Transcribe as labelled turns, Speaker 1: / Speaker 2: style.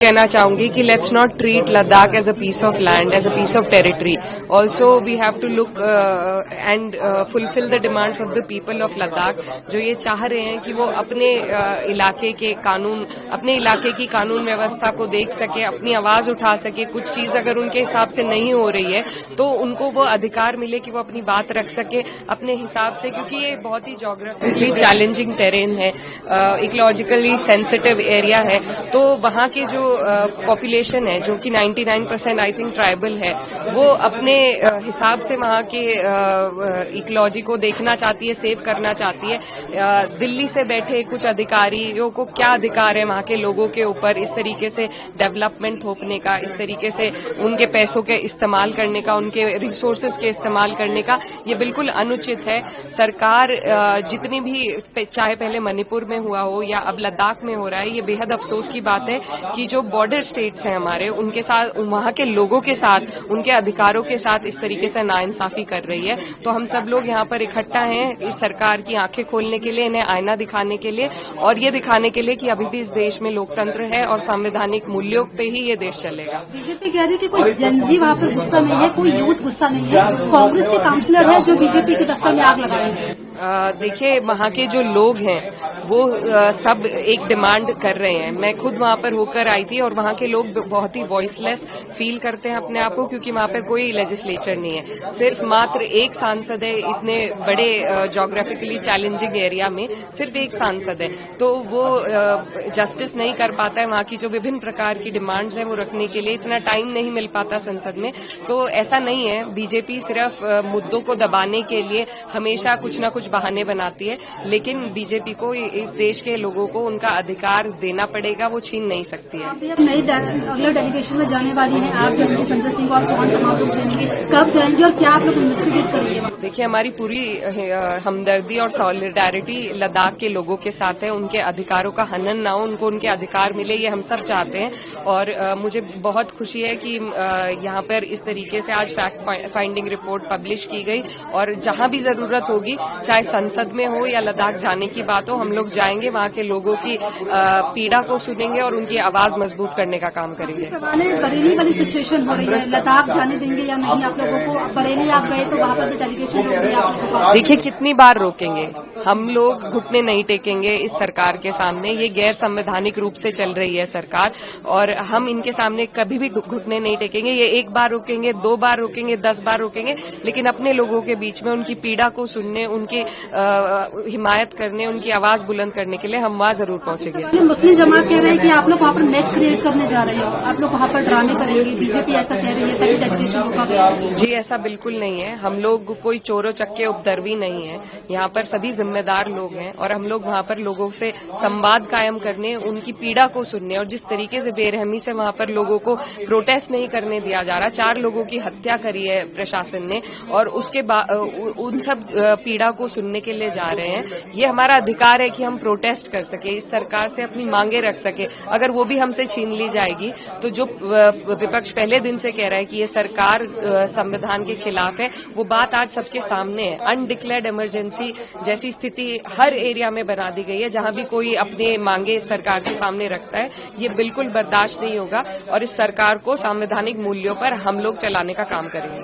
Speaker 1: कहना चाहूंगी कि let's not treat Ladakh as a piece of land, as a piece of territory. Also we have to look and fulfil the demands of the people of Ladakh, जो ये चाह रहे हैं कि वो अपने इलाके के कानून, अपने इलाके की कानून व्यवस्था को देख सके, अपनी आवाज उठा सके. कुछ चीज अगर उनके हिसाब से नहीं हो रही है तो उनको वो अधिकार मिले कि वो अपनी बात रख सके अपने हिसाब से, क्योंकि ये बहुत ही जोग्राफिकली चैलेंजिंग टेरेन है, इकोलॉजिकली सेंसिटिव एरिया है. तो वहां के जो पॉपुलेशन है, जो कि 99% आई थिंक ट्राइबल है, वो अपने हिसाब से वहां के इकोलॉजी को देखना चाहती है, सेव करना चाहती है. दिल्ली से बैठे कुछ अधिकारियों को क्या अधिकार है वहां के लोगों के ऊपर इस तरीके से डेवलपमेंट थोपने का, इस तरीके से उनके पैसों के इस्तेमाल करने का, उनके रिसोर्सेज के इस्तेमाल करने का. ये बिल्कुल अनुचित है. सरकार जितनी भी, चाहे पहले मणिपुर में हुआ हो या अब लद्दाख में हो रहा है, ये बेहद अफसोस की बात है कि जो बॉर्डर स्टेट्स हैं हमारे, उनके साथ, वहां के लोगों के साथ, उनके अधिकारों के साथ इस तरीके से नाइंसाफी कर रही है. तो हम सब लोग यहाँ पर इकट्ठा हैं इस सरकार की आंखें खोलने के लिए, इन्हें आईना दिखाने के लिए, और ये दिखाने के लिए कि अभी भी इस देश में लोकतंत्र है और संवैधानिक मूल्यों पे ही ये देश चलेगा.
Speaker 2: बीजेपी कह रही है कि कोई जनजी वहाँ पर गुस्सा नहीं है, कोई यूथ गुस्सा नहीं है, कांग्रेस के काउंसलर है जो बीजेपी के दफ्तर में आग लगाए.
Speaker 1: देखिए, वहाँ के जो लोग हैं वो सब एक डिमांड कर रहे हैं. मैं खुद वहाँ पर होकर आई थी और वहाँ के लोग बहुत ही वॉइसलेस फील करते हैं अपने आप को, क्योंकि वहाँ पर कोई लेजिस्लेचर नहीं है. सिर्फ मात्र एक सांसद है इतने बड़े ज्योग्राफिकली चैलेंजिंग एरिया में, सिर्फ एक सांसद है. तो वो जस्टिस नहीं कर पाता है. वहाँ की जो विभिन्न प्रकार की डिमांड्स हैं वो रखने के लिए इतना टाइम नहीं मिल पाता संसद में. तो ऐसा नहीं है. बीजेपी सिर्फ मुद्दों को दबाने के लिए हमेशा कुछ न कुछ बहाने बनाती है, लेकिन बीजेपी को इस देश के लोगों को उनका अधिकार देना पड़ेगा, वो छीन नहीं सकती है.
Speaker 2: नई अगले डेलीगेशन में जाने वाली है, आप जाएंगे, संजय सिंह और चौहान तमाम लोग जाएंगे, कब जाएंगे और क्या आप लोग इन्वेस्टिगेट करेंगे?
Speaker 1: देखिए, हमारी पूरी हमदर्दी और सॉलिडारिटी लद्दाख के लोगों के साथ है. उनके अधिकारों का हनन ना हो, उनको उनके अधिकार मिले, ये हम सब चाहते हैं. और मुझे बहुत खुशी है कि यहाँ पर इस तरीके से आज फैक्ट फाइंडिंग रिपोर्ट पब्लिश की गई, और जहां भी जरूरत होगी, चाहे संसद में हो या लद्दाख जाने की बात हो, हम लोग जाएंगे, वहां के लोगों की पीड़ा को सुनेंगे और उनकी आवाज मजबूत करने का काम करेंगे.
Speaker 2: सवाल है, बरेली वाली सिचुएशन हो रही है, लद्दाख जाने देंगे या नहीं आप लोगों को? बरेली आप गए तो वहां पर भी डेलीगेशन हो रही है.
Speaker 1: देखिए, कितनी बार रोकेंगे हम लोग, घुटने नहीं टेकेंगे इस सरकार के सामने. ये गैर संवैधानिक रूप से चल रही है सरकार, और हम इनके सामने कभी भी घुटने नहीं टेकेंगे. ये एक बार रोकेंगे, 2 बार रोकेंगे, 10 बार रोकेंगे, लेकिन अपने लोगों के बीच में उनकी पीड़ा को सुनने, उनकी हिमायत करने, उनकी आवाज बुलंद करने के लिए हम वहां जरूर पहुंचेंगे.
Speaker 2: मुस्लिम जमात कह रहे हैं कि आप लोग वहां पर मैच क्रिएट करने जा रहे हो, आप लोग वहां पर ड्रामे करेंगे, बीजेपी ऐसा कह रही है, तभी डेलीगेशन रोका गया.
Speaker 1: जी, ऐसा बिल्कुल नहीं है. हम लोग कोई चोरों चक्के उपद्रवी नहीं है. यहाँ पर सभी जिम्मेदार लोग हैं, और हम लोग वहां पर लोगों से संवाद कायम करने, उनकी पीड़ा को सुनने, और जिस तरीके से बेरहमी से वहां पर लोगों को प्रोटेस्ट नहीं करने दिया जा रहा, 4 लोगों की हत्या करी है प्रशासन ने, और उसके बाद उन सब पीड़ा को सुनने के लिए जा रहे हैं. ये हमारा अधिकार है कि हम प्रोटेस्ट कर सके, इस सरकार से अपनी मांगे रख सके. अगर वो भी हमसे छीन ली जाएगी तो जो विपक्ष पहले दिन से कह रहा है कि ये सरकार संविधान के खिलाफ है, वो बात आज सबके सामने है. अनडिक्लेयर्ड इमरजेंसी जैसी स्थिति हर एरिया में बना दी गई है. जहां भी कोई अपने मांगे इस सरकार के सामने रखता है, ये बिल्कुल बर्दाश्त नहीं होगा, और इस सरकार को संवैधानिक मूल्यों पर हम लोग चलाने का काम करेंगे.